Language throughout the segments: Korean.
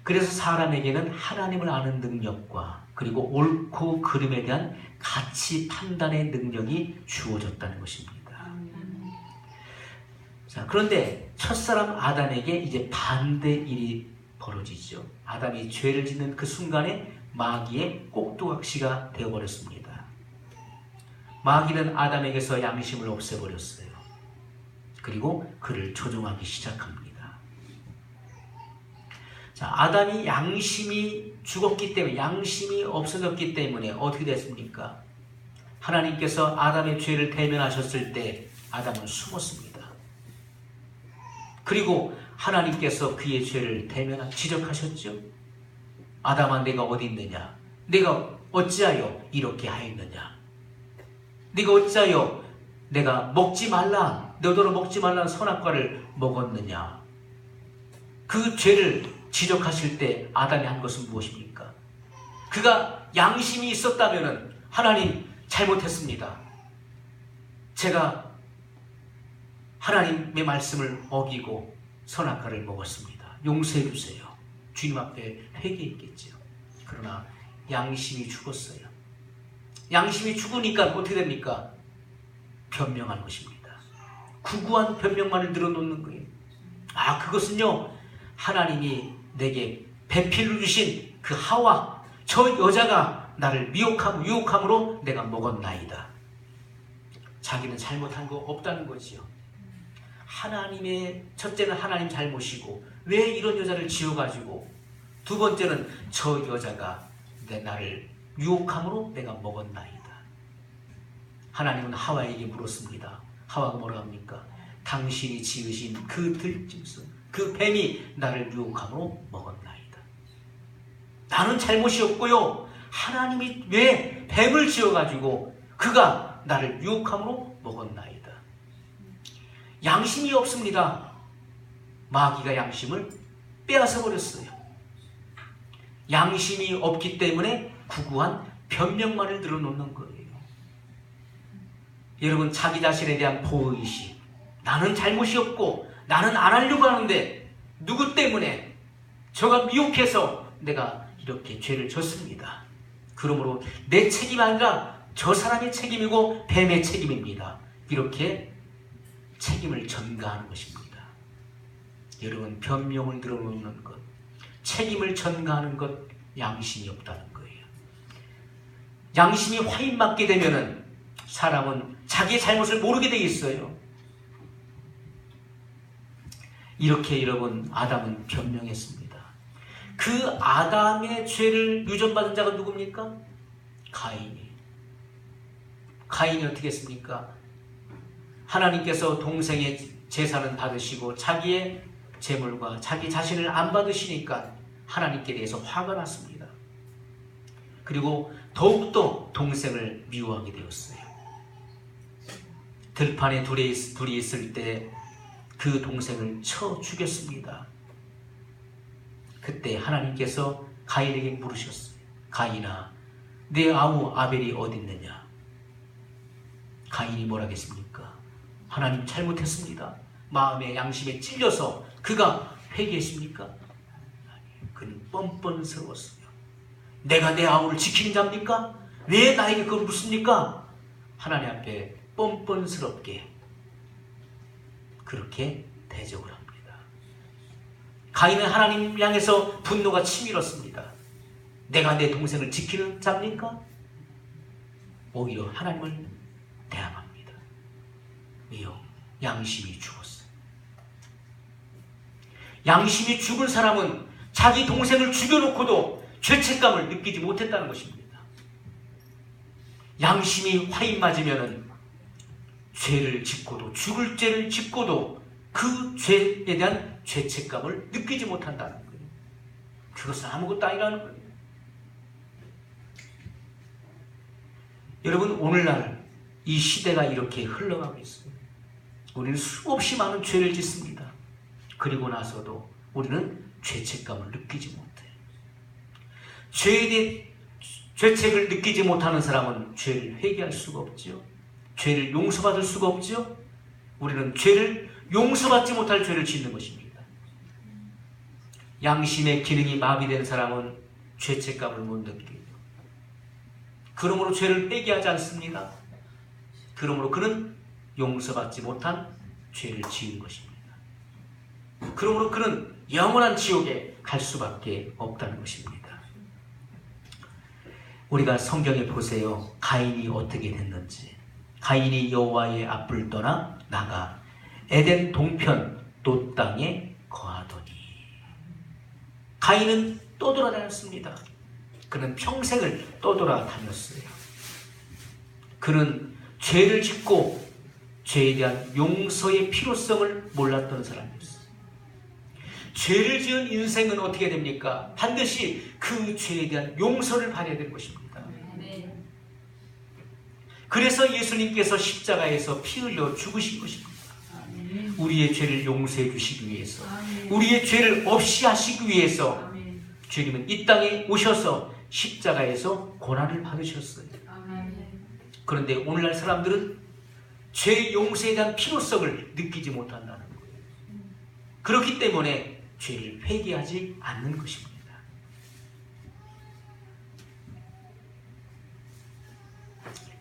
그래서 사람에게는 하나님을 아는 능력과 그리고 옳고 그름에 대한 가치 판단의 능력이 주어졌다는 것입니다. 자, 그런데 첫사람 아담에게 이제 반대 일이 벌어지죠. 아담이 죄를 짓는 그 순간에 마귀의 꼭두각시가 되어버렸습니다. 마귀는 아담에게서 양심을 없애버렸어요. 그리고 그를 조종하기 시작합니다. 자, 아담이 양심이 죽었기 때문에, 양심이 없어졌기 때문에 어떻게 됐습니까? 하나님께서 아담의 죄를 대면하셨을 때 아담은 숨었습니다. 그리고 하나님께서 그의 죄를 지적하셨죠. 아담아, 내가 어디 있느냐? 내가 어찌하여 이렇게 하였느냐? 네가 어찌하여 내가 먹지 말라, 너더러 먹지 말라는 선악과를 먹었느냐? 그 죄를 지적하실 때 아담이 한 것은 무엇입니까? 그가 양심이 있었다면 하나님 잘못했습니다. 제가 하나님의 말씀을 어기고 선악과를 먹었습니다. 용서해 주세요. 주님 앞에 회개했겠죠. 그러나 양심이 죽었어요. 양심이 죽으니까 어떻게 됩니까? 변명한 것입니다. 구구한 변명만을 늘어놓는 거예요. 아, 그것은요, 하나님이 내게 배필로 주신 그 하와, 저 여자가 나를 미혹하고 유혹함으로 내가 먹었나이다. 자기는 잘못한 거 없다는 거지요. 첫째는 하나님 잘못이고, 왜 이런 여자를 지어가지고, 두 번째는 저 여자가 나를 유혹함으로 내가 먹었나이다. 하나님은 하와에게 물었습니다. 하와가 뭐라 합니까? 당신이 지으신 그 들짐승, 그 뱀이 나를 유혹함으로 먹었나이다. 나는 잘못이 없고요, 하나님이 왜 뱀을 지어가지고 그가 나를 유혹함으로 먹었나이다. 양심이 없습니다. 마귀가 양심을 빼앗아 버렸어요. 양심이 없기 때문에 구구한 변명만을 늘어놓는 거예요. 여러분, 자기 자신에 대한 보호의식, 나는 잘못이 없고 나는 안 하려고 하는데 누구 때문에 저가 미혹해서 내가 이렇게 죄를 졌습니다. 그러므로 내 책임이 아니라 저 사람의 책임이고 뱀의 책임입니다. 이렇게 책임을 전가하는 것입니다. 여러분, 변명을 늘어놓는 것, 책임을 전가하는 것, 양심이 없다는 거예요. 양심이 화인맞게 되면은 사람은 자기의 잘못을 모르게 되어 있어요. 이렇게 여러분, 아담은 변명했습니다. 그 아담의 죄를 유전받은 자가 누굽니까? 가인이. 가인이 어떻게 했습니까? 하나님께서 동생의 제사는 받으시고 자기의 재물과 자기 자신을 안 받으시니까 하나님께 대해서 화가 났습니다. 그리고 더욱더 동생을 미워하게 되었어요. 들판에 둘이 있을 때 그 동생을 쳐 죽였습니다. 그때 하나님께서 가인에게 물으셨어요. 가인아, 내 아우 아벨이 어디 있느냐? 가인이 뭐라겠습니까? 하나님, 잘못했습니다. 마음의 양심에 찔려서 그가 회개했습니까? 아니, 그는 뻔뻔스러웠어요. 내가 내 아우를 지키는 자입니까? 왜 나에게 그걸 묻습니까? 하나님 앞에 뻔뻔스럽게 그렇게 대적을 합니다. 가인은 하나님 향해서 분노가 치밀었습니다. 내가 내 동생을 지키는 자입니까? 오히려 하나님을 대항합니다. 왜요? 양심이 죽었어요. 양심이 죽은 사람은 자기 동생을 죽여놓고도 죄책감을 느끼지 못했다는 것입니다. 양심이 화인 맞으면은 죄를 짓고도, 죽을 죄를 짓고도 그 죄에 대한 죄책감을 느끼지 못한다는 거예요. 그것은 아무것도 아니라는 거예요. 여러분, 오늘날 이 시대가 이렇게 흘러가고 있어요. 우리는 수없이 많은 죄를 짓습니다. 그리고 나서도 우리는 죄책감을 느끼지 못해요. 죄에 대해 죄책을 느끼지 못하는 사람은 죄를 회개할 수가 없죠. 죄를 용서받을 수가 없죠. 우리는 죄를 용서받지 못할 죄를 짓는 것입니다. 양심의 기능이 마비된 사람은 죄책감을 못 느끼고, 그러므로 죄를 회개하지 않습니다. 그러므로 그는 용서받지 못한 죄를 지은 것입니다. 그러므로 그는 영원한 지옥에 갈 수밖에 없다는 것입니다. 우리가 성경에 보세요. 가인이 어떻게 됐는지. 가인이 여호와의 앞을 떠나 나가 에덴 동편 돛 땅에 거하더니. 가인은 떠돌아다녔습니다. 그는 평생을 떠돌아다녔어요. 그는 죄를 짓고 죄에 대한 용서의 필요성을 몰랐던 사람이었어요. 죄를 지은 인생은 어떻게 됩니까? 반드시 그 죄에 대한 용서를 받아야 될 것입니다. 그래서 예수님께서 십자가에서 피 흘려 죽으신 것입니다. 우리의 죄를 용서해 주시기 위해서, 우리의 죄를 없이 하시기 위해서 주님은 이 땅에 오셔서 십자가에서 고난을 받으셨어요. 그런데 오늘날 사람들은 죄 용서에 대한 필요성을 느끼지 못한다는 거예요. 그렇기 때문에 죄를 회개하지 않는 것입니다.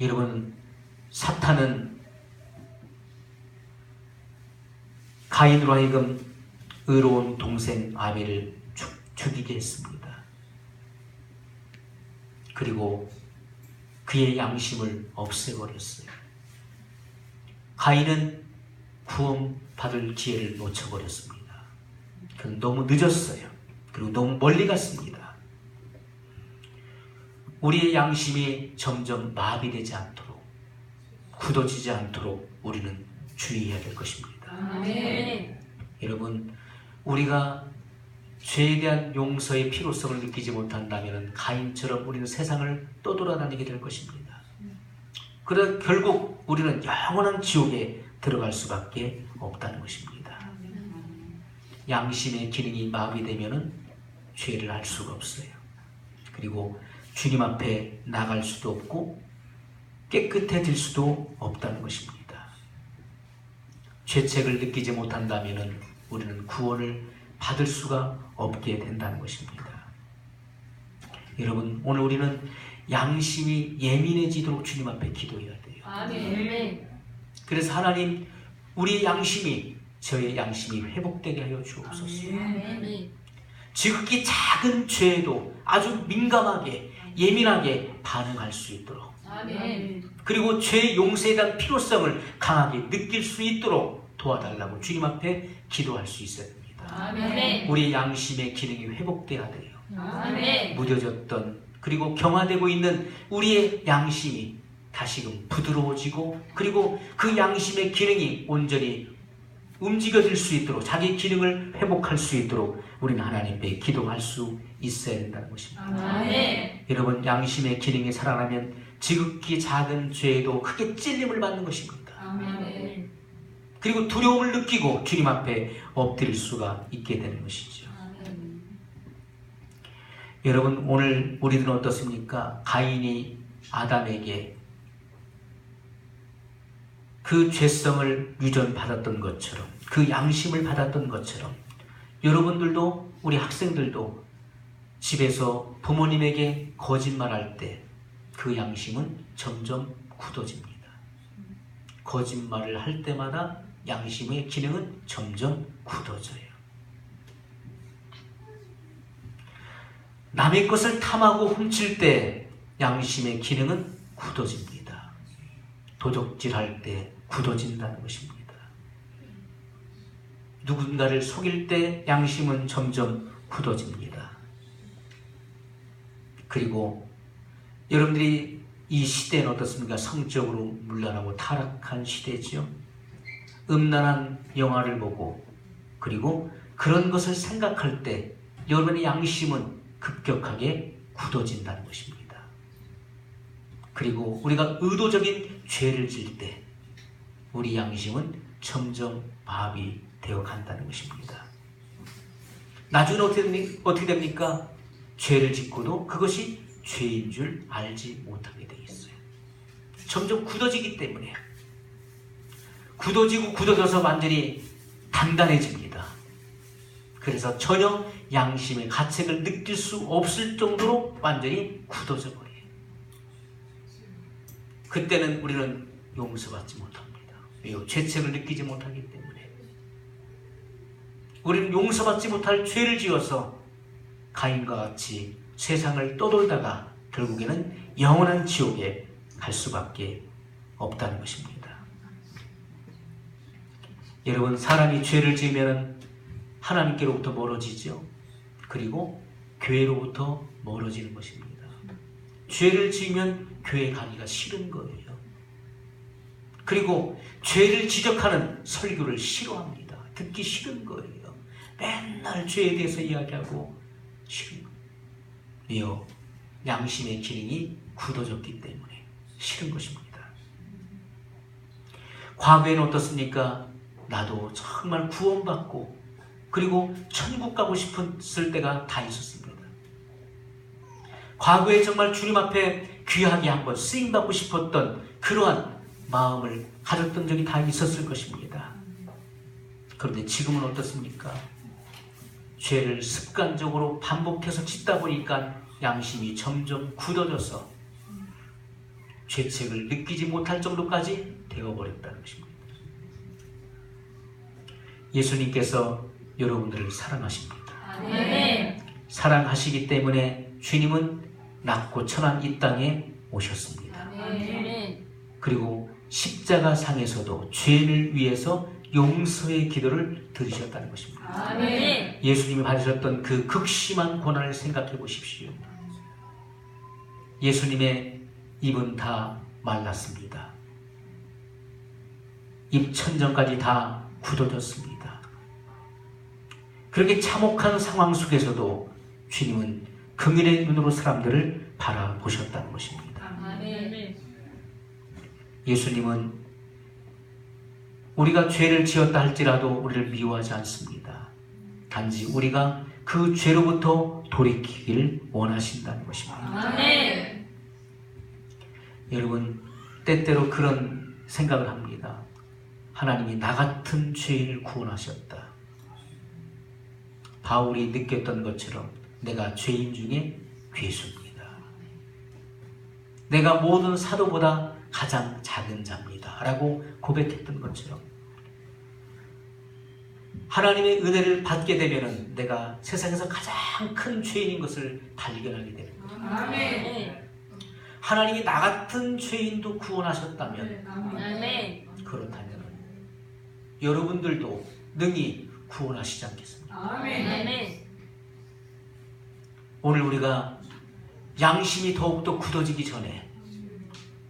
여러분, 사탄은 가인으로 하여금 의로운 동생 아벨을 죽이게 했습니다. 그리고 그의 양심을 없애버렸어요. 가인은 구원받을 기회를 놓쳐버렸습니다. 그는 너무 늦었어요. 그리고 너무 멀리 갔습니다. 우리의 양심이 점점 마비되지 않도록, 굳어지지 않도록 우리는 주의해야 될 것입니다. 아멘. 여러분, 우리가 죄에 대한 용서의 필요성을 느끼지 못한다면 가인처럼 우리는 세상을 떠돌아다니게 될 것입니다. 그래서 결국 우리는 영원한 지옥에 들어갈 수밖에 없다는 것입니다. 양심의 기능이 마비되면 죄를 할 수가 없어요. 그리고 주님 앞에 나갈 수도 없고 깨끗해질 수도 없다는 것입니다. 죄책을 느끼지 못한다면 우리는 구원을 받을 수가 없게 된다는 것입니다. 여러분, 오늘 우리는 양심이 예민해지도록 주님 앞에 기도해야 돼요. 아멘. 그래서 하나님, 우리의 양심이, 저의 양심이 회복되게 하여 주옵소서. 아멘. 지극히 작은 죄에도 아주 민감하게, 예민하게 반응할 수 있도록, 아멘. 그리고 죄의 용서에 대한 필요성을 강하게 느낄 수 있도록 도와달라고 주님 앞에 기도할 수 있어야 됩니다. 아멘. 우리 양심의 기능이 회복돼야 돼요. 아멘. 무뎌졌던, 그리고 경화되고 있는 우리의 양심이 다시금 부드러워지고, 그리고 그 양심의 기능이 온전히 움직여질 수 있도록, 자기 기능을 회복할 수 있도록 우리는 하나님께 기도할 수 있어야 된다는 것입니다. 아멘. 여러분, 양심의 기능이 살아나면 지극히 작은 죄에도 크게 찔림을 받는 것입니다. 아멘. 그리고 두려움을 느끼고 주님 앞에 엎드릴 수가 있게 되는 것이죠. 아멘. 여러분, 오늘 우리들은 어떻습니까? 가인이 아담에게 그 죄성을 유전받았던 것처럼, 그 양심을 받았던 것처럼, 여러분들도, 우리 학생들도 집에서 부모님에게 거짓말할 때 그 양심은 점점 굳어집니다. 거짓말을 할 때마다 양심의 기능은 점점 굳어져요. 남의 것을 탐하고 훔칠 때 양심의 기능은 굳어집니다. 도적질할 때 굳어진다는 것입니다. 누군가를 속일 때 양심은 점점 굳어집니다. 그리고 여러분들이 이 시대는 어떻습니까? 성적으로 문란하고 타락한 시대죠. 음란한 영화를 보고, 그리고 그런 것을 생각할 때 여러분의 양심은 급격하게 굳어진다는 것입니다. 그리고 우리가 의도적인 죄를 지을 때 우리 양심은 점점 마비되어 간다는 것입니다. 나중에 어떻게 됩니까? 죄를 짓고도 그것이 죄인 줄 알지 못하게 되어 있어요. 점점 굳어지기 때문에, 굳어지고 굳어져서 완전히 단단해집니다. 그래서 전혀 양심의 가책을 느낄 수 없을 정도로 완전히 굳어져 버려요. 그때는 우리는 용서받지 못합니다. 왜요? 죄책을 느끼지 못하기 때문에. 우리는 용서받지 못할 죄를 지어서 가인과 같이 세상을 떠돌다가 결국에는 영원한 지옥에 갈 수밖에 없다는 것입니다. 여러분, 사람이 죄를 지으면 하나님께로부터 멀어지죠. 그리고 교회로부터 멀어지는 것입니다. 죄를 지으면 교회 가기가 싫은 거예요. 그리고 죄를 지적하는 설교를 싫어합니다. 듣기 싫은 거예요. 맨날 죄에 대해서 이야기하고 싫은 거예요. 왜요? 양심의 기능이 굳어졌기 때문에 싫은 것입니다. 과거에는 어떻습니까? 나도 정말 구원받고 그리고 천국 가고 싶었을 때가 다 있었습니다. 과거에 정말 주님 앞에 귀하게 한번 쓰임받고 싶었던 그러한 마음을 가졌던 적이 다 있었을 것입니다. 그런데 지금은 어떻습니까? 죄를 습관적으로 반복해서 짓다 보니까 양심이 점점 굳어져서 죄책을 느끼지 못할 정도까지 되어버렸다는 것입니다. 예수님께서 여러분들을 사랑하십니다. 아멘. 사랑하시기 때문에 주님은 낮고 천한 이 땅에 오셨습니다. 아멘. 그리고 십자가 상에서도 죄를 위해서 용서의 기도를 드리셨다는 것입니다. 아멘. 예수님이 받으셨던 그 극심한 고난을 생각해 보십시오. 예수님의 입은 다 말랐습니다. 입천정까지 다 굳어졌습니다. 그렇게 참혹한 상황 속에서도 주님은 긍휼의 눈으로 사람들을 바라보셨다는 것입니다. 아멘. 예수님은 우리가 죄를 지었다 할지라도 우리를 미워하지 않습니다. 단지 우리가 그 죄로부터 돌이키길 원하신다는 것입니다. 아멘. 여러분, 때때로 그런 생각을 합니다. 하나님이 나 같은 죄인을 구원하셨다. 바울이 느꼈던 것처럼 내가 죄인 중에 괴수입니다. 내가 모든 사도보다 가장 작은 자입니다. 라고 고백했던 것처럼 하나님의 은혜를 받게 되면 내가 세상에서 가장 큰 죄인인 것을 발견하게 되는 거죠. 아멘. 하나님이 나 같은 죄인도 구원하셨다면 아멘. 그렇다면 여러분들도 능히 구원하시지 않겠습니까? 아멘. 오늘 우리가 양심이 더욱더 굳어지기 전에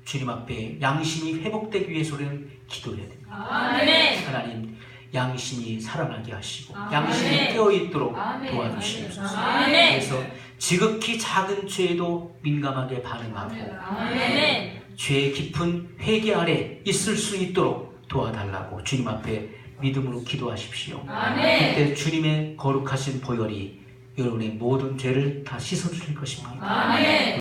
주님 앞에 양심이 회복되기 위해서 우리는 기도해야 됩니다. 아멘. 하나님, 양심이 살아나게 하시고 아멘. 양심이 깨어있도록 아멘. 도와주시옵소서. 아멘. 그래서 지극히 작은 죄에도 민감하게 반응하고 아멘. 죄의 깊은 회개 아래 있을 수 있도록 도와달라고 주님 앞에 믿음으로 기도하십시오. 아멘. 그때 주님의 거룩하신 보혈이 여러분의 모든 죄를 다 씻어주실 것입니다. 아멘.